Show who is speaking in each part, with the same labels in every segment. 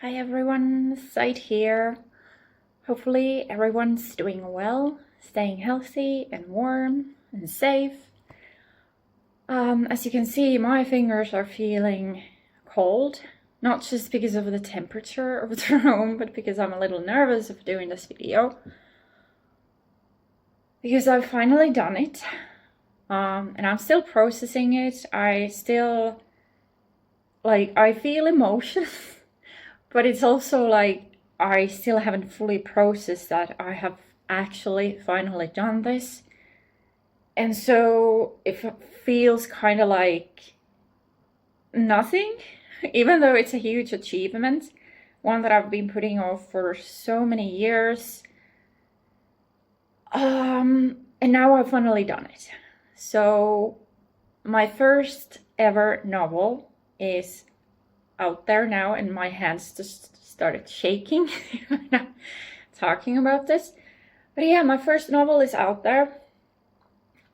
Speaker 1: Hi everyone, Site here. Hopefully everyone's doing well, staying healthy and warm and safe. As you can see, my fingers are feeling cold, not just because of the temperature of the room, but because I'm a little nervous of doing this video. Because I've finally done it, and I'm still processing it. I feel emotions. But it's also like I still haven't fully processed that I have actually finally done this. And so it feels kind of like nothing, even though it's a huge achievement, one that I've been putting off for so many years. And now I've finally done it. So my first ever novel is out there now, and my hands just started shaking talking about this. But yeah, my first novel is out there.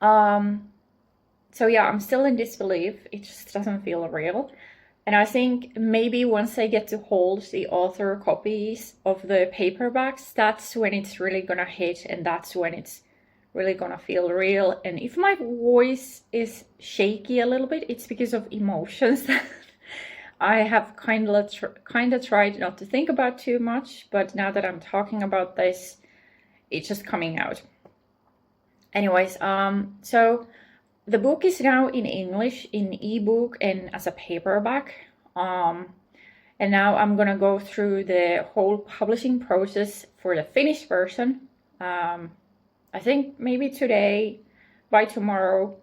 Speaker 1: So yeah, I'm still in disbelief. It just doesn't feel real. And I think maybe once I get to hold the author copies of the paperbacks, that's when it's really gonna hit, and that's when it's really gonna feel real. And if my voice is shaky a little bit, it's because of emotions. I have kind of tried not to think about too much, but now that I'm talking about this, it's just coming out. Anyways, so the book is now in English, in ebook and as a paperback. And now I'm gonna go through the whole publishing process for the finished version. I think maybe today, by tomorrow.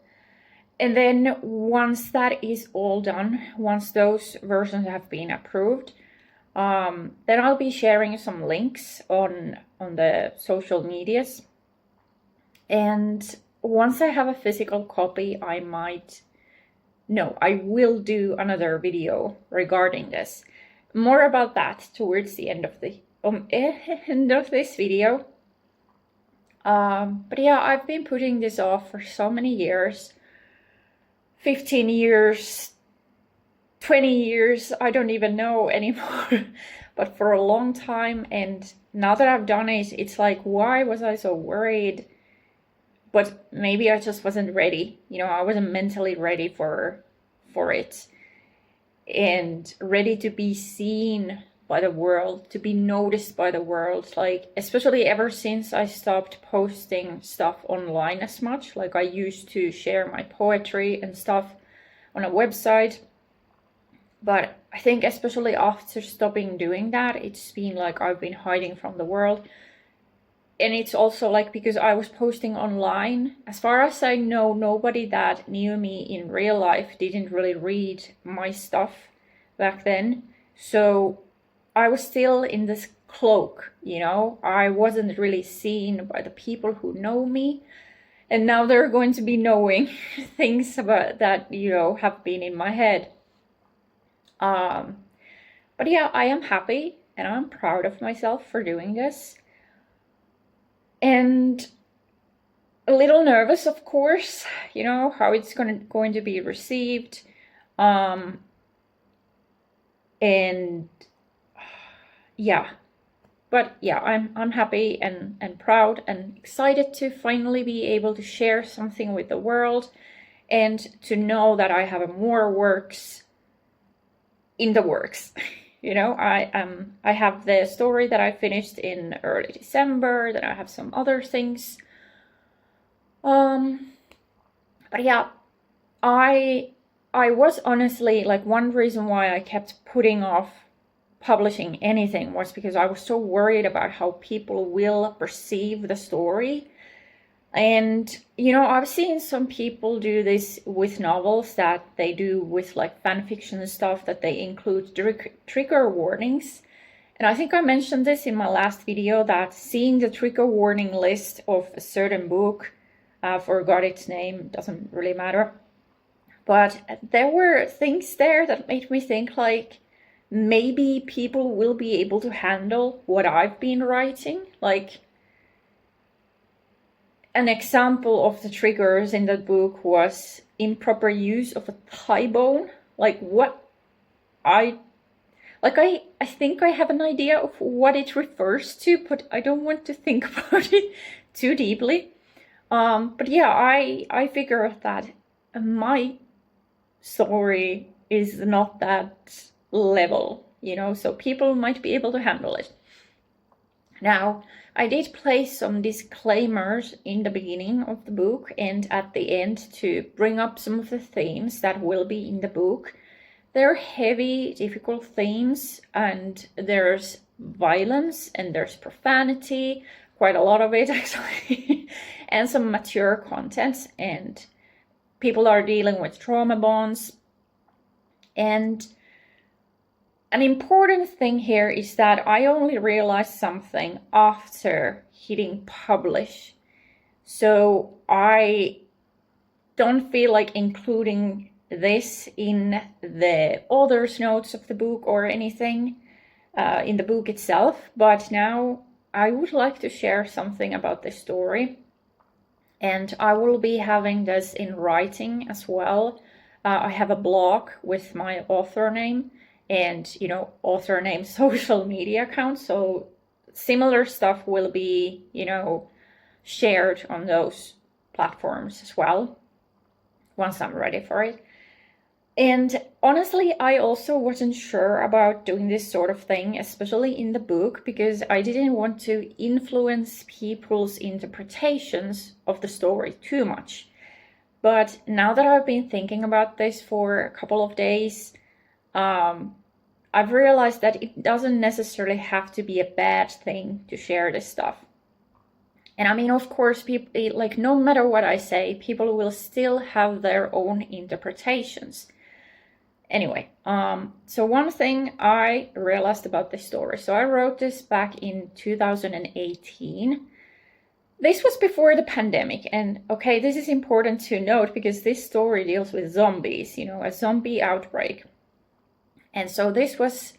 Speaker 1: And then once that is all done, once those versions have been approved, then I'll be sharing some links on the social medias. And once I have a physical copy, I will do another video regarding this. More about that towards the end of this video. But yeah, I've been putting this off for so many years. 15 years, 20 years, I don't even know anymore, but for a long time. And now that I've done it, it's like, why was I so worried? But maybe I just wasn't ready. I wasn't mentally ready for it and ready to be seen by the world, to be noticed by the world. Like, especially ever since I stopped posting stuff online as much. Like, I used to share my poetry and stuff on a website, but I think especially after stopping doing that, it's been like I've been hiding from the world. And it's also like because I was posting online, as far as I know, nobody that knew me in real life didn't really read my stuff back then. So I was still in this cloak, I wasn't really seen by the people who know me. And now they're going to be knowing things about that, have been in my head. But yeah, I am happy and I'm proud of myself for doing this. And a little nervous, of course, how it's going to be received. And yeah, but yeah, I'm happy and proud and excited to finally be able to share something with the world, and to know that I have more works in the works. I have the story that I finished in early December, then I have some other things. But yeah, I was honestly, like, one reason why I kept putting off publishing anything was because I was so worried about how people will perceive the story. And I've seen some people do this with novels, that they do with like fan fiction and stuff, that they include trigger warnings. And I think I mentioned this in my last video, that seeing the trigger warning list of a certain book, forgot its name, doesn't really matter, but there were things there that made me think like, maybe people will be able to handle what I've been writing. Like, an example of the triggers in that book was improper use of a thigh bone. Like, what? Like I think I have an idea of what it refers to, but I don't want to think about it too deeply. But yeah, I figure that my story is not that level, so people might be able to handle it. Now, I did place some disclaimers in the beginning of the book and at the end to bring up some of the themes that will be in the book. They're heavy, difficult themes, and there's violence and there's profanity, quite a lot of it actually, and some mature content, and people are dealing with trauma bonds. And an important thing here is that I only realized something after hitting publish. So I don't feel like including this in the author's notes of the book or anything in the book itself. But now I would like to share something about this story. And I will be having this in writing as well. I have a blog with my author name and, author name social media account. So similar stuff will be, shared on those platforms as well once I'm ready for it. And honestly, I also wasn't sure about doing this sort of thing, especially in the book, because I didn't want to influence people's interpretations of the story too much. But now that I've been thinking about this for a couple of days, I've realized that it doesn't necessarily have to be a bad thing to share this stuff. And I mean, of course, people, like, no matter what I say, people will still have their own interpretations. Anyway, so one thing I realized about this story. So I wrote this back in 2018. This was before the pandemic. And okay, this is important to note because this story deals with zombies, a zombie outbreak. And so this was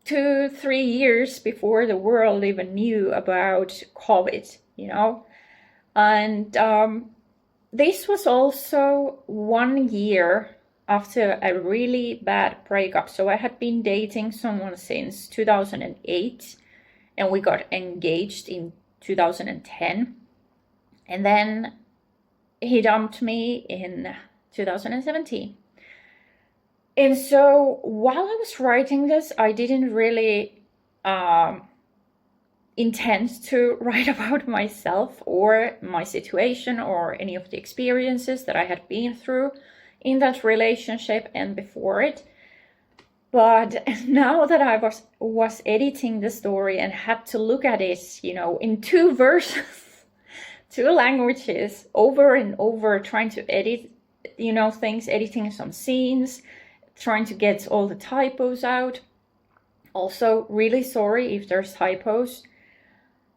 Speaker 1: 2-3 years before the world even knew about COVID, And this was also 1 year after a really bad breakup. So I had been dating someone since 2008 and we got engaged in 2010. And then he dumped me in 2017. And so while I was writing this, I didn't really intend to write about myself or my situation or any of the experiences that I had been through in that relationship and before it. But now that I was editing the story and had to look at it, in 2 versions, 2 languages, over and over, trying to edit, things, editing some scenes, trying to get all the typos out. Also, really sorry if there's typos.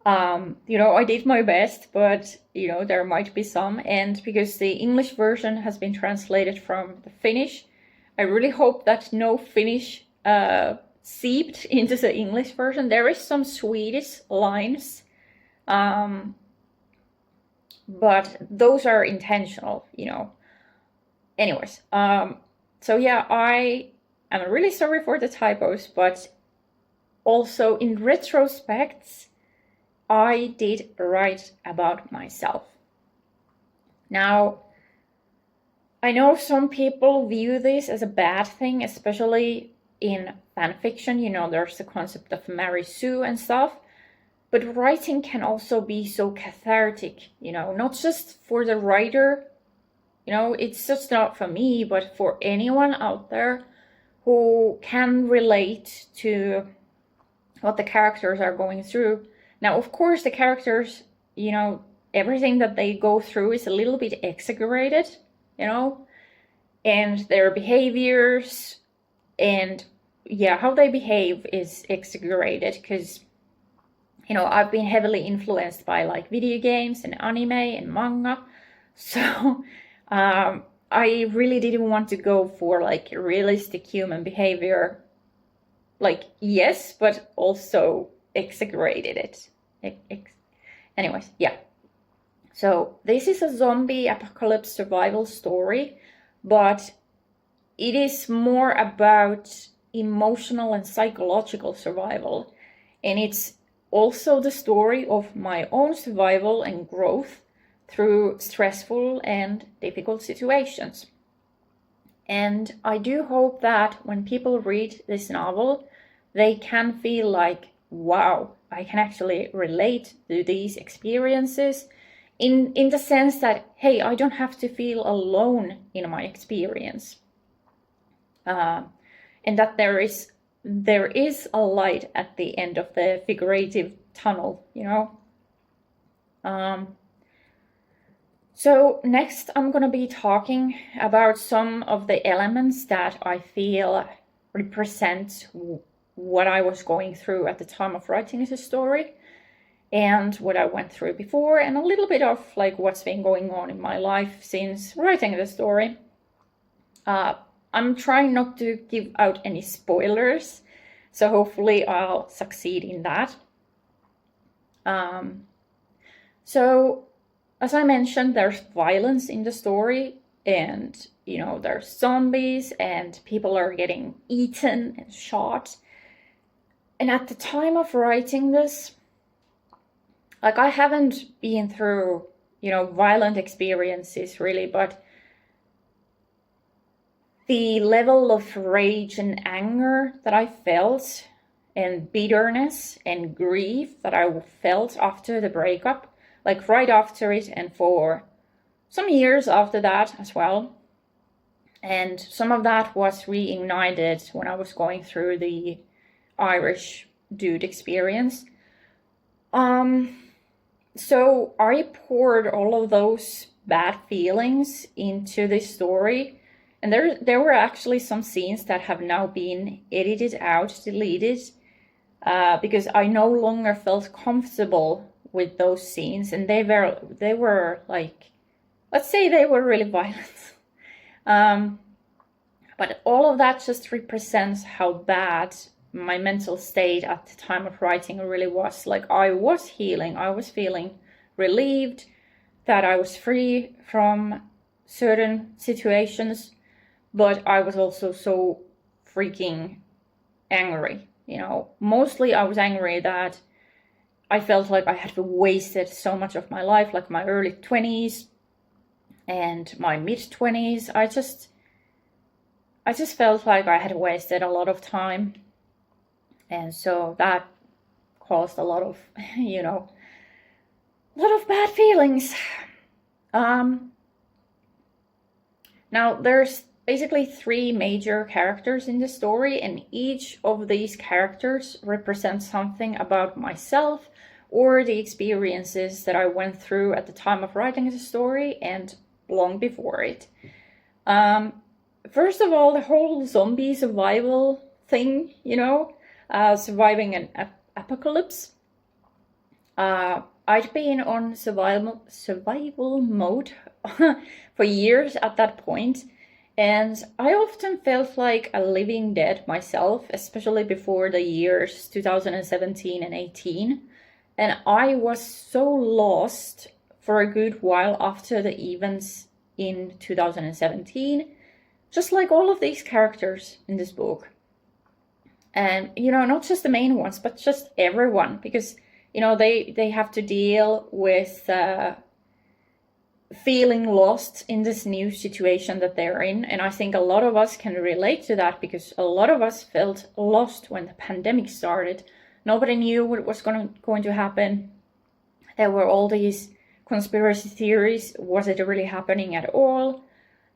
Speaker 1: I did my best, but, there might be some. And because the English version has been translated from the Finnish, I really hope that no Finnish seeped into the English version. There is some Swedish lines, but those are intentional, Anyways, so yeah, I am really sorry for the typos, but also in retrospect, I did write about myself. Now, I know some people view this as a bad thing, especially in fanfiction. There's the concept of Mary Sue and stuff. But writing can also be so cathartic, not just for the writer. It's just not for me, but for anyone out there who can relate to what the characters are going through. Now, of course, the characters, everything that they go through is a little bit exaggerated, and their behaviors and, how they behave is exaggerated because, I've been heavily influenced by like video games and anime and manga. So I really didn't want to go for like realistic human behavior. Like, yes, but also exaggerated it. Anyways, yeah. So this is a zombie apocalypse survival story, but it is more about emotional and psychological survival. And it's also the story of my own survival and growth through stressful and difficult situations. And I do hope that when people read this novel, they can feel like, wow, I can actually relate to these experiences in the sense that, hey, I don't have to feel alone in my experience. And that there is a light at the end of the figurative tunnel, you know. So next I'm going to be talking about some of the elements that I feel represent what I was going through at the time of writing this story and what I went through before, and a little bit of like what's been going on in my life since writing the story. I'm trying not to give out any spoilers, so hopefully I'll succeed in that. So as I mentioned, there's violence in the story, and you know, there's zombies and people are getting eaten and shot. And at the time of writing this, like, I haven't been through, you know, violent experiences really, but the level of rage and anger that I felt, and bitterness and grief that I felt after the breakup, like right after it and for some years after that as well. And some of that was reignited when I was going through the Irish dude experience. So I poured all of those bad feelings into this story. And there were actually some scenes that have now been edited out, deleted, because I no longer felt comfortable with those scenes, and they were like, let's say they were really violent. But all of that just represents how bad my mental state at the time of writing really was. Like, I was healing, I was feeling relieved that I was free from certain situations, but I was also so freaking angry, you know. Mostly I was angry that I felt like I had wasted so much of my life, like my early 20s and my mid-20s. I just felt like I had wasted a lot of time. And so that caused a lot of, you know, a lot of bad feelings. Now, there's basically 3 major characters in the story, and each of these characters represents something about myself or the experiences that I went through at the time of writing the story and long before it. First of all, the whole zombie survival thing, you know, surviving an apocalypse. I'd been on survival mode for years at that point, and I often felt like a living dead myself, especially before the years 2017 and 18. And I was so lost for a good while after the events in 2017, just like all of these characters in this book. And, you know, not just the main ones, but just everyone, because, you know, they have to deal with feeling lost in this new situation that they're in. And I think a lot of us can relate to that, because a lot of us felt lost when the pandemic started. Nobody knew what was going to happen. There were all these conspiracy theories. Was it really happening at all?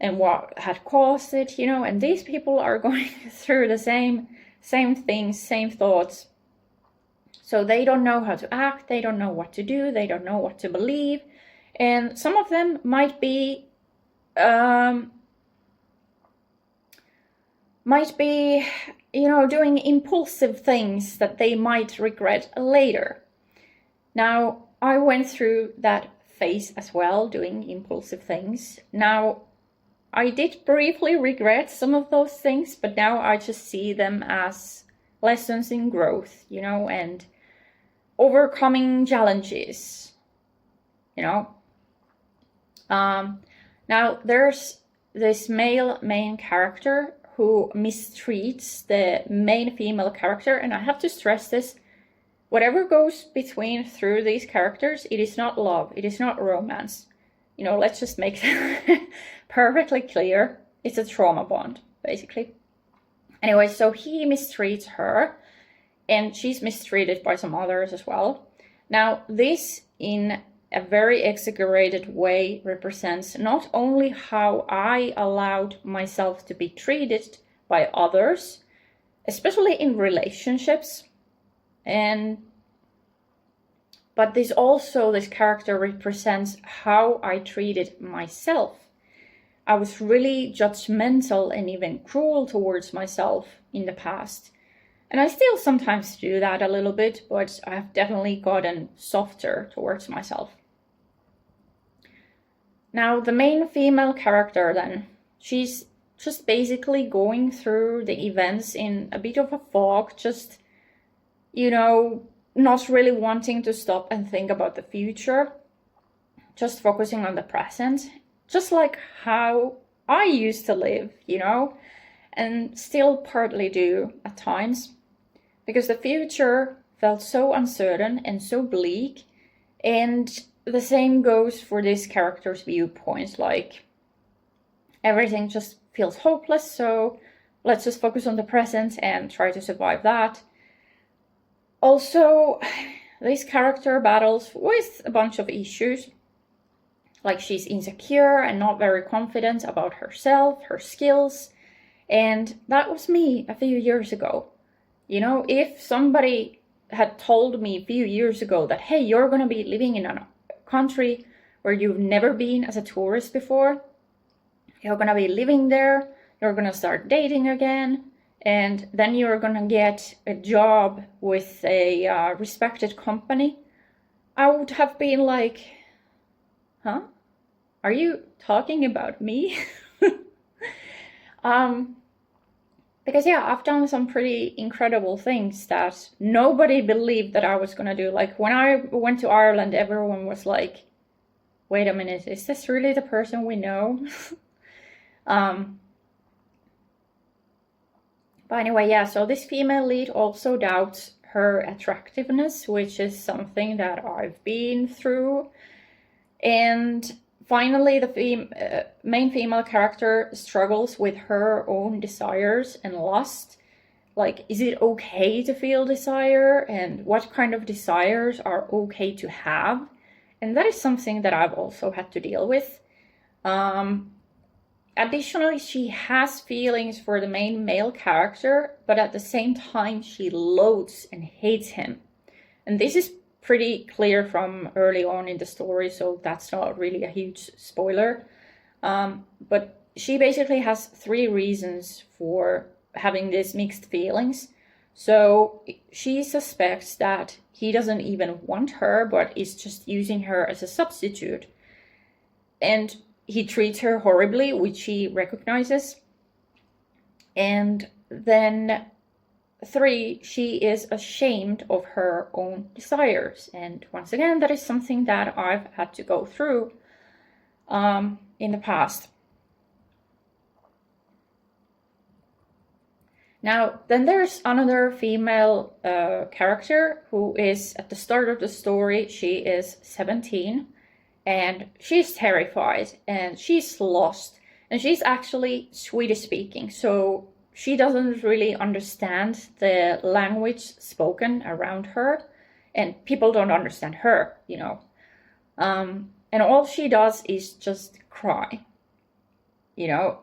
Speaker 1: And what had caused it, you know? And these people are going through the same things, same thoughts. So they don't know how to act. They don't know what to do. They don't know what to believe. And some of them might be, you know, doing impulsive things that they might regret later. Now, I went through that phase as well, doing impulsive things. Now, I did briefly regret some of those things, but now I just see them as lessons in growth, you know, and overcoming challenges, you know. Now, there's this male main character who mistreats the main female character. And I have to stress this, whatever goes through these characters, it is not love, it is not romance. You know, let's just make that perfectly clear. It's a trauma bond, basically. Anyway, so he mistreats her, and she's mistreated by some others as well. Now, this in a very exaggerated way represents not only how I allowed myself to be treated by others, especially in relationships, but this character represents how I treated myself. I was really judgmental and even cruel towards myself in the past. And I still sometimes do that a little bit, but I've definitely gotten softer towards myself. Now, the main female character then, she's just basically going through the events in a bit of a fog, just, you know, not really wanting to stop and think about the future, just focusing on the present, just like how I used to live, you know, and still partly do at times, because the future felt so uncertain and so bleak. And the same goes for this character's viewpoint, like everything just feels hopeless, so let's just focus on the present and try to survive that. Also, this character battles with a bunch of issues, like she's insecure and not very confident about herself, her skills, and that was me a few years ago. You know, if somebody had told me a few years ago that, hey, you're going to be living in a country where you've never been as a tourist before, you're going to be living there, you're going to start dating again, and then you're going to get a job with a respected company, I would have been like, huh? Are you talking about me? Because yeah, I've done some pretty incredible things that nobody believed that I was going to do. Like when I went to Ireland, everyone was like, wait a minute, is this really the person we know? But anyway, yeah, so this female lead also doubts her attractiveness, which is something that I've been through. And finally, the main female character struggles with her own desires and lust. Like, is it okay to feel desire? And what kind of desires are okay to have? And that is something that I've also had to deal with. Additionally, she has feelings for the main male character, but at the same time, she loathes and hates him. And this is pretty clear from early on in the story, so that's not really a huge spoiler. But she basically has 3 reasons for having these mixed feelings. So she suspects that he doesn't even want her, but is just using her as a substitute. And he treats her horribly, which she recognizes. And then 3, she is ashamed of her own desires. And once again, that is something that I've had to go through in the past. Now, then there's another female character who is at the start of the story. She is 17 and she's terrified and she's lost. And she's actually Swedish speaking, so she doesn't really understand the language spoken around her, and people don't understand her, you know. And all she does is just cry, you know.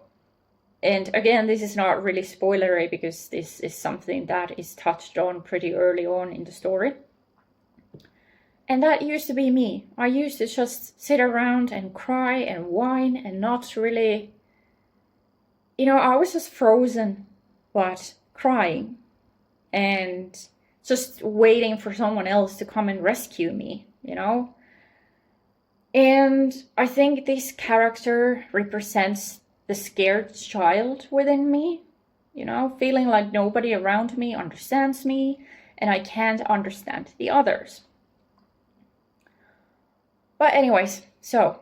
Speaker 1: And again, this is not really spoilery because this is something that is touched on pretty early on in the story. And that used to be me. I used to just sit around and cry and whine and not really, you know, I was just frozen, but crying and just waiting for someone else to come and rescue me, you know. And I think this character represents the scared child within me, you know, feeling like nobody around me understands me and I can't understand the others. But anyways, so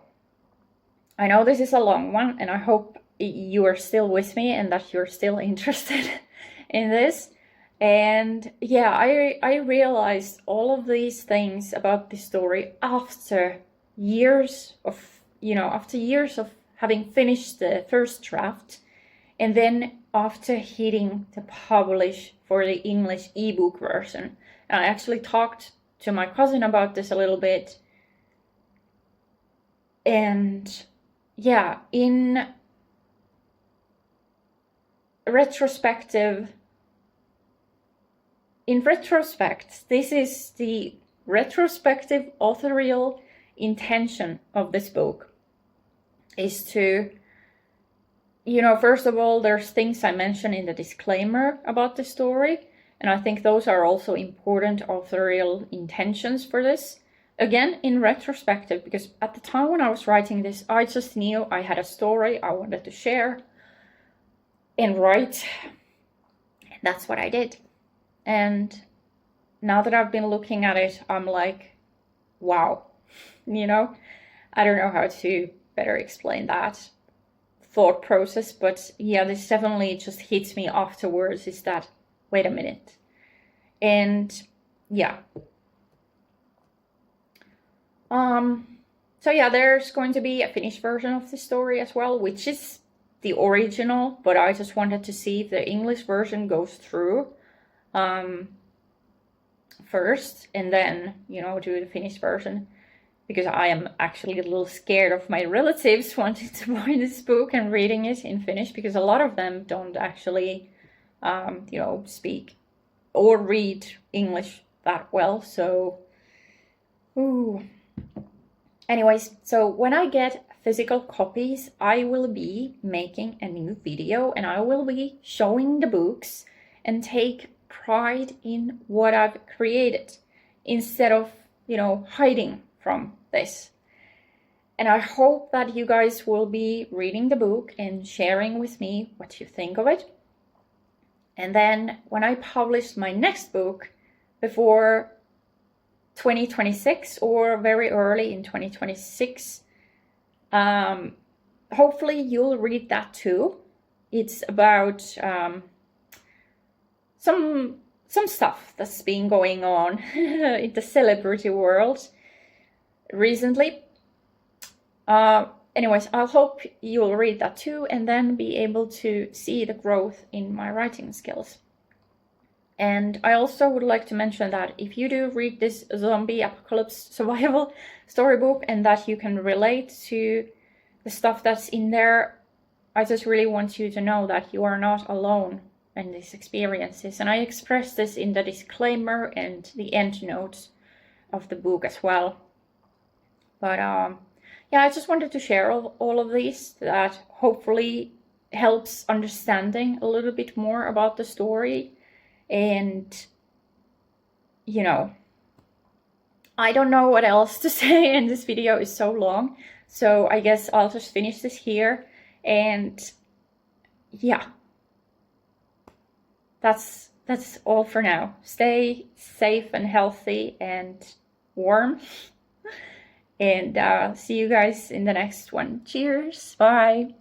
Speaker 1: I know this is a long one and I hope you are still with me and that you're still interested in this. And yeah, I realized all of these things about the story after years of, after years of having finished the first draft, and then after hitting the publish for the English ebook version. And I actually talked to my cousin about this a little bit. And yeah, in retrospect, this is the retrospective authorial intention of this book, is to, first of all, there's things I mentioned in the disclaimer about the story, and I think those are also important authorial intentions for this. Again, in retrospective, because at the time when I was writing this, I just knew I had a story I wanted to share and write. And that's what I did. And now that I've been looking at it, I'm like, wow, I don't know how to better explain that thought process, but yeah, this definitely just hits me afterwards, is that, wait a minute. And yeah. So yeah, there's going to be a finished version of the story as well, which is the original, but I just wanted to see if the English version goes through first, and then, do the finished version, because I am actually a little scared of my relatives wanting to buy this book and reading it in Finnish, because a lot of them don't actually, speak or read English that well, so, ooh. Anyways, so when I get physical copies, I will be making a new video, and I will be showing the books and take pride in what I've created instead of, hiding from this. And I hope that you guys will be reading the book and sharing with me what you think of it. And then when I publish my next book before 2026 or very early in 2026, hopefully you'll read that too. It's about some stuff that's been going on in the celebrity world recently. Anyways, I hope you'll read that too, and then be able to see the growth in my writing skills. And I also would like to mention that if you do read this zombie apocalypse survival storybook and that you can relate to the stuff that's in there, I just really want you to know that you are not alone in these experiences. And I express this in the disclaimer and the end notes of the book as well. But yeah, I just wanted to share all of these that hopefully helps understanding a little bit more about the story. And, I don't know what else to say, and this video is so long. So I guess I'll just finish this here. And yeah, that's all for now. Stay safe and healthy and warm. And see you guys in the next one. Cheers. Bye.